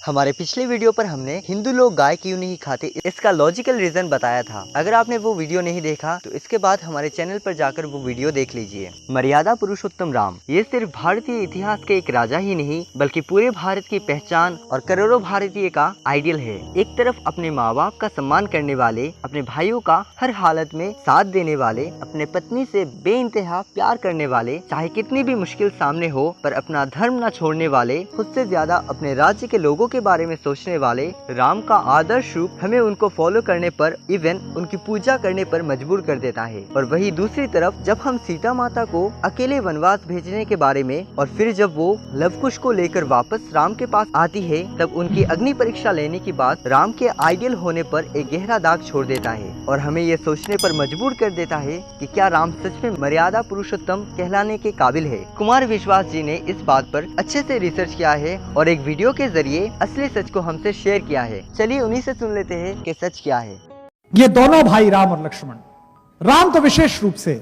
हमारे पिछले वीडियो पर हमने हिंदू लोग गाय क्यों नहीं खाते इसका लॉजिकल रीजन बताया था। अगर आपने वो वीडियो नहीं देखा तो इसके बाद हमारे चैनल पर जाकर वो वीडियो देख लीजिए। मर्यादा पुरुषोत्तम राम ये सिर्फ भारतीय इतिहास के एक राजा ही नहीं बल्कि पूरे भारत की पहचान और करोड़ों भारतीय का आइडियल है। एक तरफ अपने माँ बाप का सम्मान करने वाले, अपने भाइयों का हर हालत में साथ देने वाले, अपने पत्नी से बेइंतहा प्यार करने वाले, चाहे कितनी भी मुश्किल सामने हो पर अपना धर्म न छोड़ने वाले, खुद से ज्यादा अपने राज्य के लोगों के बारे में सोचने वाले राम का आदर्श रूप हमें उनको फॉलो करने पर, इवन उनकी पूजा करने पर मजबूर कर देता है। और वही दूसरी तरफ जब हम सीता माता को अकेले वनवास भेजने के बारे में और फिर जब वो लवकुश को लेकर वापस राम के पास आती है तब उनकी अग्नि परीक्षा लेने की बात राम के आइडियल होने पर एक गहरा दाग छोड़ देता है और हमें ये सोचने पर मजबूर कर देता है कि क्या राम सच में मर्यादा पुरुषोत्तम कहलाने के काबिल है। कुमार विश्वास जी ने इस बात पर अच्छे से रिसर्च किया है और एक वीडियो के जरिए असली सच को हमसे शेयर किया है। चलिए उन्हीं से सुन लेते हैं कि सच क्या है। ये दोनों भाई राम और लक्ष्मण, राम तो विशेष रूप से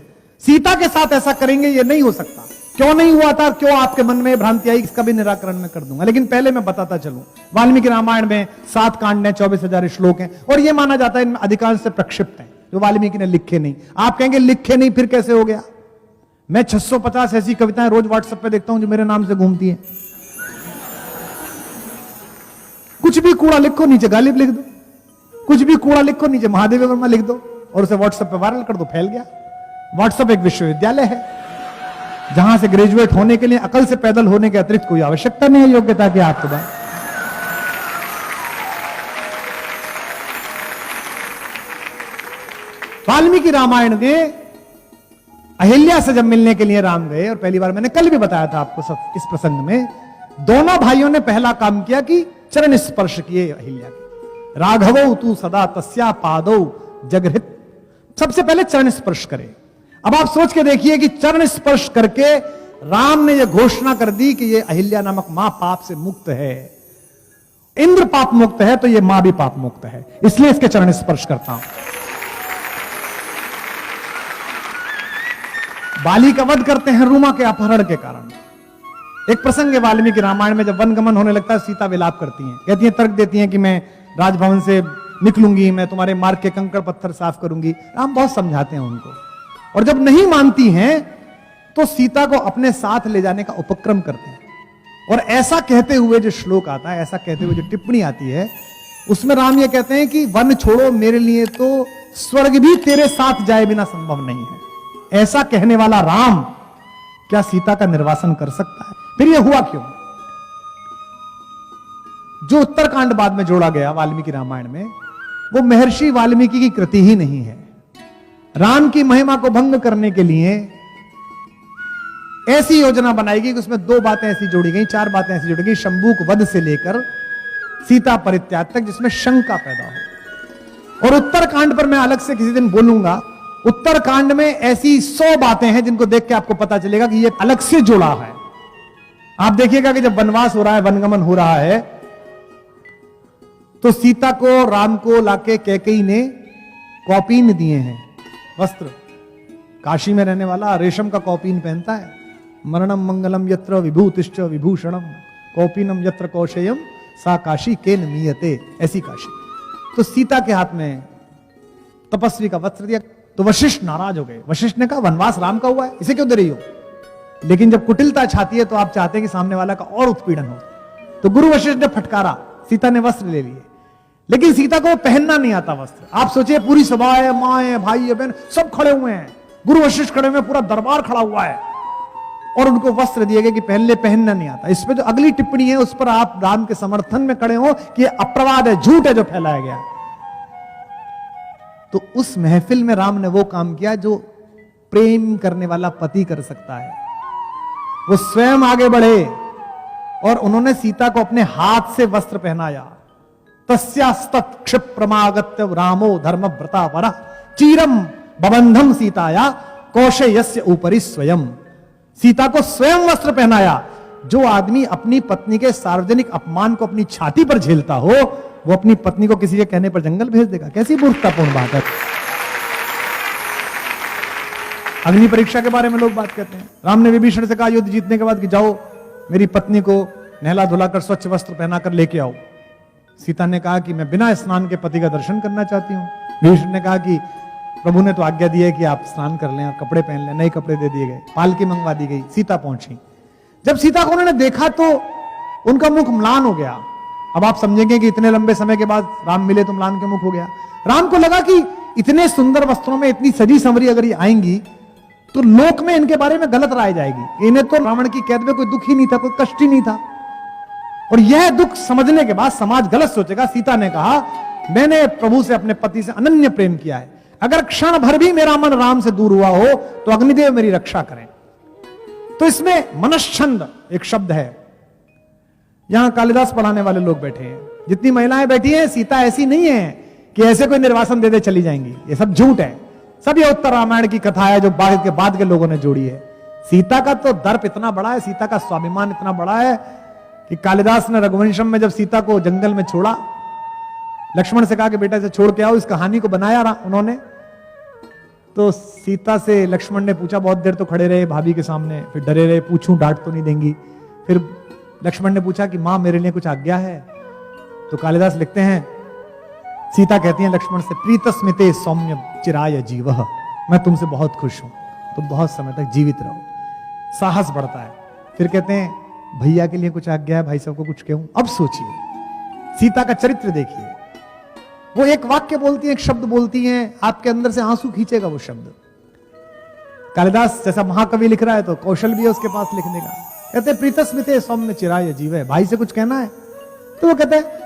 सीता के साथ ऐसा करेंगे ये नहीं हो सकता। क्यों नहीं हुआ था, क्यों आपके मन में भ्रांति आई, इसका भी निराकरण मैं कर दूंगा। लेकिन पहले मैं बताता चलूं, वाल्मीकि रामायण में 7 कांड हैं, 24,000 श्लोक हैं और यह माना जाता है इनमें अधिकांश से प्रक्षिप्त हैं जो वाल्मीकि ने लिखे नहीं। आप कहेंगे लिखे नहीं फिर कैसे हो गया? मैं 650 ऐसी कविताएं रोज व्हाट्सएप पे देखता हूं जो मेरे नाम से घूमती हैं। कुछ भी कूड़ा लिखो नीचे गालिब लिख दो, कुछ भी कूड़ा लिखो नीचे महादेव वर्मा लिख दो और उसे व्हाट्सएप पे वायरल कर दो, फैल गया। व्हाट्सएप एक विश्वविद्यालय है जहां से ग्रेजुएट होने के लिए अकल से पैदल होने के अतिरिक्त कोई आवश्यकता नहीं है योग्यता की आपके पास। वाल्मीकि रामायण में अहिल्या से जब मिलने के लिए राम गए, और पहली बार मैंने कल भी बताया था आपको सब इस प्रसंग में, दोनों भाइयों ने पहला काम किया कि चरण स्पर्श किए अहिल्या के। राघवो तू सदा तस्या पादौ जगृहित, सबसे पहले चरण स्पर्श करे। अब आप सोच के देखिए कि चरण स्पर्श करके राम ने यह घोषणा कर दी कि यह अहिल्या नामक मां पाप से मुक्त है। इंद्र पाप मुक्त है तो यह मां भी पाप मुक्त है, इसलिए इसके चरण स्पर्श करता हूं। बाली का वध करते हैं रूमा के अपहरण के कारण। एक प्रसंग है वाल्मीकि रामायण में, जब वनगमन होने लगता है सीता विलाप करती हैं, कहती हैं, तर्क देती हैं कि मैं राजभवन से निकलूंगी, मैं तुम्हारे मार्ग के कंकड़ पत्थर साफ करूंगी। राम बहुत समझाते हैं उनको, और जब नहीं मानती हैं तो सीता को अपने साथ ले जाने का उपक्रम करते हैं। और ऐसा कहते हुए जो श्लोक आता है, ऐसा कहते हुए जो टिप्पणी आती है, उसमें राम ये कहते हैं कि वन छोड़ो मेरे लिए तो स्वर्ग भी तेरे साथ जाए बिना संभव नहीं है। ऐसा कहने वाला राम क्या सीता का निर्वासन कर सकता है? फिर यह हुआ क्यों? जो उत्तरकांड बाद में जोड़ा गया वाल्मीकि रामायण में, वो महर्षि वाल्मीकि की कृति ही नहीं है। राम की महिमा को भंग करने के लिए ऐसी योजना बनाई गई कि उसमें 2 बातें ऐसी जोड़ी गई, 4 बातें ऐसी जोड़ी गई, शंभूक वध से लेकर सीता परित्याग तक, जिसमें शंका पैदा हो। और उत्तरकांड पर मैं अलग से किसी दिन बोलूंगा। उत्तरकांड में ऐसी 100 बातें हैं जिनको देख के आपको पता चलेगा कि यह अलग से जुड़ा है। आप देखिएगा कि जब वनवास हो रहा है, वनगमन हो रहा है, तो सीता को राम को लाके कैकेयी ने कौपीन दिए हैं, वस्त्र। काशी में रहने वाला रेशम का कौपीन पहनता है। मरणम मंगलम यत्र विभूतिश्च विभूषणम कौपीनम यत्र कौशेयम सा काशी केन मीयते, ऐसी काशी। तो सीता के हाथ में तपस्वी का वस्त्र दिया तो वशिष्ठ नाराज हो गए। वशिष्ठ ने कहा वनवास राम का हुआ है, इसे क्यों दे रही हो? लेकिन जब कुटिलता छाती है तो आप चाहते हैं कि सामने वाला का और उत्पीड़न हो। तो गुरु वशिष्ठ ने फटकारा, सीता ने वस्त्र ले लिए, लेकिन सीता को पहनना नहीं आता वस्त्र। आप सोचिए, पूरी सभा है, माँ है, भाई है, बहन, सब खड़े हुए हैं, गुरु वशिष्ठ खड़े हुए, पूरा दरबार खड़ा हुआ है, और उनको वस्त्र दिए गए कि पहले पहनना नहीं आता। इस पे जो अगली टिप्पणी है उस पर आप राम के समर्थन में खड़े हो कि अपवाद है, झूठ है जो फैलाया गया। तो उस महफिल में राम ने वो काम किया जो प्रेम करने वाला पति कर सकता है। वो स्वयं आगे बढ़े और उन्होंने सीता को अपने हाथ से वस्त्र पहनाया। तस्यास्तत् क्षिप्रमागत्य रामो धर्मव्रता वरः चीरम बबंधम सीताया कौशेयस्य ऊपरि स्वयं। सीता को स्वयं वस्त्र पहनाया। जो आदमी अपनी पत्नी के सार्वजनिक अपमान को अपनी छाती पर झेलता हो, वो अपनी पत्नी को किसी के कहने पर जंगल भेज देगा? कैसी मूर्खतापूर्ण बात है। अग्नि परीक्षा के बारे में लोग बात कहते हैं। राम ने विभीषण से कहा युद्ध जीतने के बाद कि जाओ मेरी पत्नी को नहला धुलाकर स्वच्छ वस्त्र पहनाकर लेके आओ। सीता ने कहा कि मैं बिना स्नान के पति का दर्शन करना चाहती हूँ। विभीषण ने कहा कि प्रभु ने तो आज्ञा दी है कि आप स्नान कर लें और कपड़े पहन लें। नए कपड़े दे दिए गए, पालकी मंगवा दी गई, सीता पहुंची। जब सीता को उन्होंने देखा तो उनका मुख म्लान हो गया। अब आप समझेंगे कि इतने लंबे समय के बाद राम मिले तो म्लान के मुख हो गया। राम को लगा कि इतने सुंदर वस्त्रों में इतनी सजी संवरी अगर ये आएंगी तो लोक में इनके बारे में गलत राय जाएगी। इन्हें तो रावण की कैद में कोई दुख ही नहीं था, कोई कष्ट ही नहीं था। और यह दुख समझने के बाद समाज गलत सोचेगा। सीता ने कहा, मैंने प्रभु से, अपने पति से अनन्य प्रेम किया है, अगर क्षण भर भी मेरा मन राम से दूर हुआ हो तो अग्निदेव मेरी रक्षा करें। तो इसमें मनश्छंद एक शब्द है। यहां कालिदास पढ़ाने वाले लोग बैठे हैं, जितनी महिलाएं बैठी हैं, सीता ऐसी नहीं है कि ऐसे कोई निर्वासन दे दे चली जाएंगी। ये सब झूठ है। सब ये उत्तर रामायण की कथा है जो बाद के लोगों ने जोड़ी है। सीता का तो दर्प इतना बड़ा है, सीता का स्वाभिमान इतना बड़ा है कि कालिदास ने रघुवंशम में जब सीता को जंगल में छोड़ा, लक्ष्मण से कहा कि बेटा इसे छोड़ के आओ, इस कहानी को बनाया उन्होंने। तो सीता से लक्ष्मण ने पूछा, बहुत देर तो खड़े रहे भाभी के सामने, फिर डरे रहे, पूछूं डांट तो नहीं देंगी। फिर लक्ष्मण ने पूछा कि मां मेरे लिए कुछ आज्ञा है? तो कालिदास लिखते हैं, सीता कहती है लक्ष्मण से, प्रीतस्मिते सौम्य चिराय जीवः, मैं तुमसे बहुत खुश हूं, तुम बहुत समय तक जीवित रहो। साहस बढ़ता है। फिर कहते हैं, भैया के लिए कुछ आज्ञा है, भाई साहब को कुछ कहूं? अब सोचिए, सीता का चरित्र देखिए। वो एक वाक्य बोलती है, एक शब्द बोलती हैं, आपके अंदर से आंसू खींचेगा वो शब्द। कालिदास जैसा महाकवि लिख रहा है तो कौशल भी है उसके पास लिखने का। कहते प्रीतस्मिते सौम्य चिराय जीवः, भाई से कुछ कहना है? तो वो कहते हैं,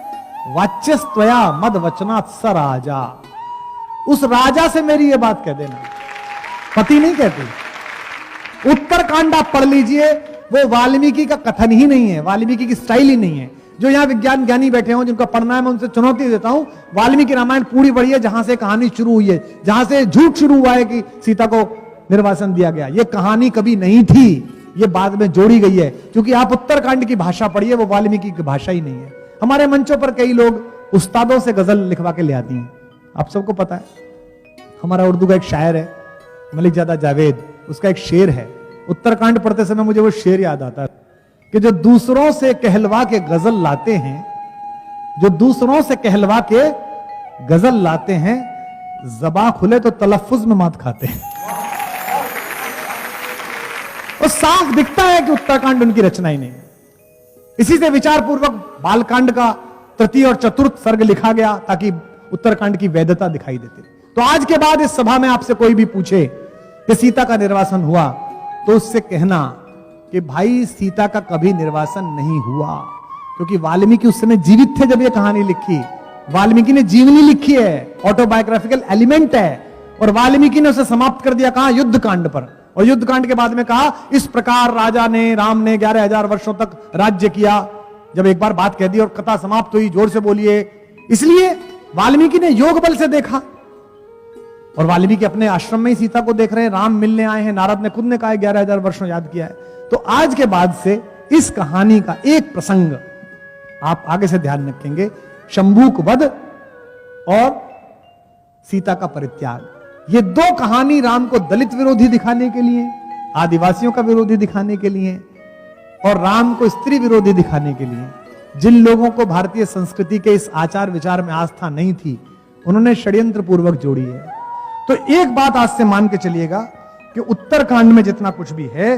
वाच्यस्त्वया मद वचनात् स राजा, उस राजा से मेरी ये बात कह देना। पति नहीं कहती। उत्तरकांड आप पढ़ लीजिए, वो वाल्मीकि का कथन ही नहीं है, वाल्मीकि की स्टाइल ही नहीं है। जो यहां विज्ञान ज्ञानी बैठे हों, जिनको पढ़ना है, मैं उनसे चुनौती देता हूं, वाल्मीकि रामायण पूरी पढ़ी है, जहां से कहानी शुरू हुई है, जहां से झूठ शुरू हुआ है कि सीता को निर्वासन दिया गया। ये कहानी कभी नहीं थी, ये बाद में जोड़ी गई है। क्योंकि आप उत्तरकांड की भाषा पढ़िए, वो वाल्मीकि की भाषा ही नहीं है। हमारे मंचों पर कई लोग उस्तादों से गजल लिखवा के ले आती हैं, आप सबको पता है। हमारा उर्दू का एक शायर है मलिक जादा जावेद, उसका एक शेर है। उत्तरकांड पढ़ते समय मुझे वो शेर याद आता है कि जो दूसरों से कहलवा के गजल लाते हैं, जो दूसरों से कहलवा के गजल लाते हैं, ज़बां खुले तो तलफ्फुज में मात खाते हैं। और साफ दिखता है कि उत्तरकांड उनकी रचना ही नहीं है। इसी से विचार पूर्वक बालकांड का तृतीय और चतुर्थ सर्ग लिखा गया ताकि उत्तरकांड की वैधता दिखाई देती। तो आज के बाद इस सभा में आपसे कोई भी पूछे कि सीता का निर्वासन हुआ, तो उससे कहना कि भाई सीता का कभी निर्वासन नहीं हुआ, क्योंकि वाल्मीकि उस समय जीवित थे जब ये कहानी लिखी। वाल्मीकि ने जीवनी लिखी है, ऑटोबायोग्राफिकल एलिमेंट है, और वाल्मीकि ने उसे समाप्त कर दिया कहां? युद्ध कांड पर। और युद्ध कांड के बाद में कहा, इस प्रकार राम ने 11,000 वर्षों तक राज्य किया। जब एक बार बात कह दी और कथा समाप्त हुई, जोर से बोलिए। इसलिए वाल्मीकि ने योग बल से देखा, और वाल्मीकि अपने आश्रम में ही सीता को देख रहे हैं, राम मिलने आए हैं। नारद ने खुद ने कहा 11,000 वर्षों याद किया है। तो आज के बाद से इस कहानी का एक प्रसंग आप आगे से ध्यान रखेंगे, शंभूक वध और सीता का परित्याग। ये दो कहानी राम को दलित विरोधी दिखाने के लिए, आदिवासियों का विरोधी दिखाने के लिए, और राम को स्त्री विरोधी दिखाने के लिए। जिन लोगों को भारतीय संस्कृति के इस आचार विचार में आस्था नहीं थी, उन्होंने षड्यंत्र पूर्वक जोड़ी है। तो एक बात आज से मान के चलिएगा कि उत्तरकांड में जितना कुछ भी है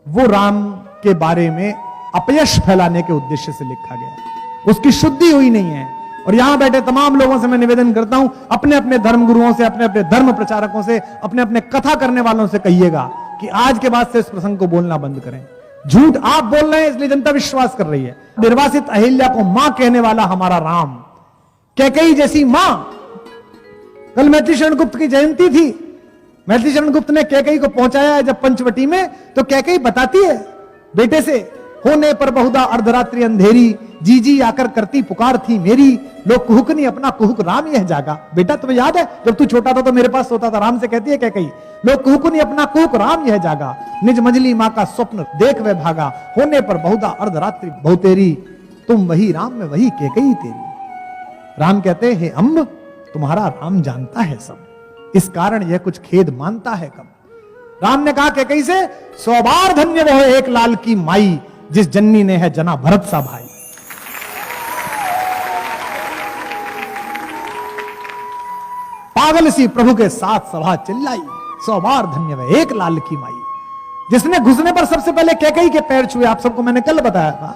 वो राम के बारे में अपयश फैलाने के उद्देश्य से लिखा गया, उसकी शुद्धि हुई नहीं है। और यहां बैठे तमाम लोगों से मैं निवेदन करता हूं, अपने अपने धर्म गुरुओं से, अपने अपने धर्म प्रचारकों से, अपने अपने कथा करने वालों से कहिएगा कि आज के बाद से इस प्रसंग को बोलना बंद करें। झूठ आप बोल रहे हैं इसलिए जनता विश्वास कर रही है। निर्वासित अहिल्या को मां कहने वाला हमारा राम, कैकेयी जैसी मां। कल मैथिली शरण गुप्त की जयंती थी, मैथिली शरण गुप्त ने कैकेयी को पहुंचाया है जब पंचवटी में, तो कैकेयी बताती है बेटे से, होने पर बहुधा अर्धरात्रि अंधेरी, जी आकर करती पुकार थी मेरी, लोग कुहुकनी अपना कुहुक राम यह जागा। बेटा तुम्हें याद है जब तू छोटा था तो मेरे पास सोता था? राम से कहती है कैकेयी, लोग कुहुकनी अपना कुहुक राम यह जागा, निज मंजली मां का स्वप्न देख वह भागा, होने पर बहुधा अर्धरात्रि बहुतेरी, तुम वही राम में वही कैकेयी तेरी। राम कहते हे अम्ब, तुम्हारा राम जानता है सब, इस कारण यह कुछ खेद मानता है कब। राम ने कहा कैकेयी से, 100 बार धन्य वह एक लाल की माई, जिस जननी ने है जना भरत सा भाई। पागल सी प्रभु के साथ सभा चिल्लाई, 100 बार धन्य वह एक लाल की माई। जिसने घुसने पर सबसे पहले कैकेयी के पैर छुए, आप सबको मैंने कल बताया था,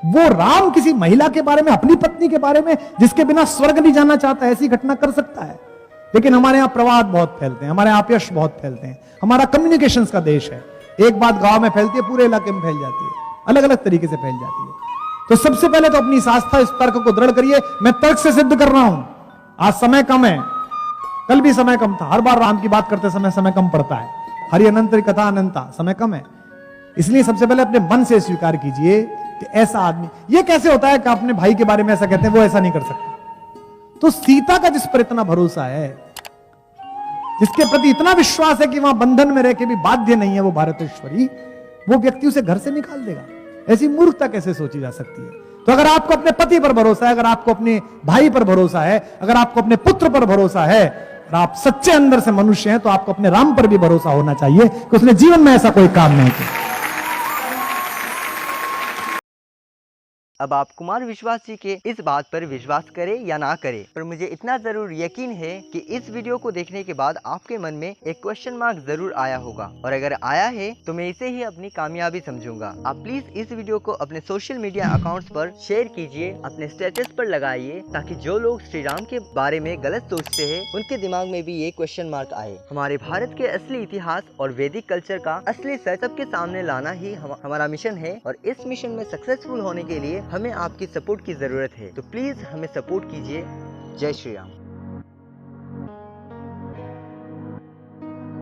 वो राम किसी महिला के बारे में, अपनी पत्नी के बारे में, जिसके बिना स्वर्ग नहीं जाना चाहता, ऐसी घटना कर सकता है। लेकिन हमारे यहाँ प्रवाद बहुत फैलते हैं, हमारे यहाँ अपयश बहुत फैलते हैं। हमारा कम्युनिकेशंस का देश है, एक बात गांव में फैलती है, पूरे इलाके में फैल जाती है, अलग अलग तरीके से फैल जाती है। तो सबसे पहले तो अपनी आस्था, इस तर्क को दृढ़ करिए। मैं तर्क से सिद्ध कर रहा हूं, आज समय कम है, कल भी समय कम था, हर बार राम की बात करते समय कम पड़ता है, हरि अनंत कथा अनंता, समय कम है। इसलिए सबसे पहले अपने मन से स्वीकार कीजिए कि ऐसा आदमी, ये कैसे होता है कि अपने भाई के बारे में ऐसा कहते हैं, वो ऐसा नहीं कर सकता। तो सीता का जिस पर इतना भरोसा है, जिसके प्रति इतना विश्वास है कि वहां बंधन में रह के भी बाध्य नहीं है वो भारतेश्वरी, वो व्यक्ति उसे घर से निकाल देगा। ऐसी मूर्खता कैसे सोची जा सकती है? तो अगर आपको अपने पति पर भरोसा है, अगर आपको अपने भाई पर भरोसा है, अगर आपको अपने पुत्र पर भरोसा है, और आप सच्चे अंदर से मनुष्य हैं, तो आपको अपने राम पर भी भरोसा होना चाहिए कि उसने जीवन में ऐसा कोई काम नहीं किया। अब आप कुमार विश्वास जी के इस बात पर विश्वास करें या ना करें, पर मुझे इतना जरूर यकीन है कि इस वीडियो को देखने के बाद आपके मन में एक क्वेश्चन मार्क जरूर आया होगा, और अगर आया है तो मैं इसे ही अपनी कामयाबी समझूंगा। आप प्लीज इस वीडियो को अपने सोशल मीडिया अकाउंट्स पर शेयर कीजिए, अपने स्टेटस पर लगाइए, ताकि जो लोग श्री राम के बारे में गलत सोचते हैं उनके दिमाग में भी ये क्वेश्चन मार्क आए। हमारे भारत के असली इतिहास और वैदिक कल्चर का असली सच सबके सामने लाना ही हमारा मिशन है, और इस मिशन में सक्सेसफुल होने के लिए हमें आपकी सपोर्ट की जरूरत है। तो प्लीज हमें सपोर्ट कीजिए। जय श्री राम।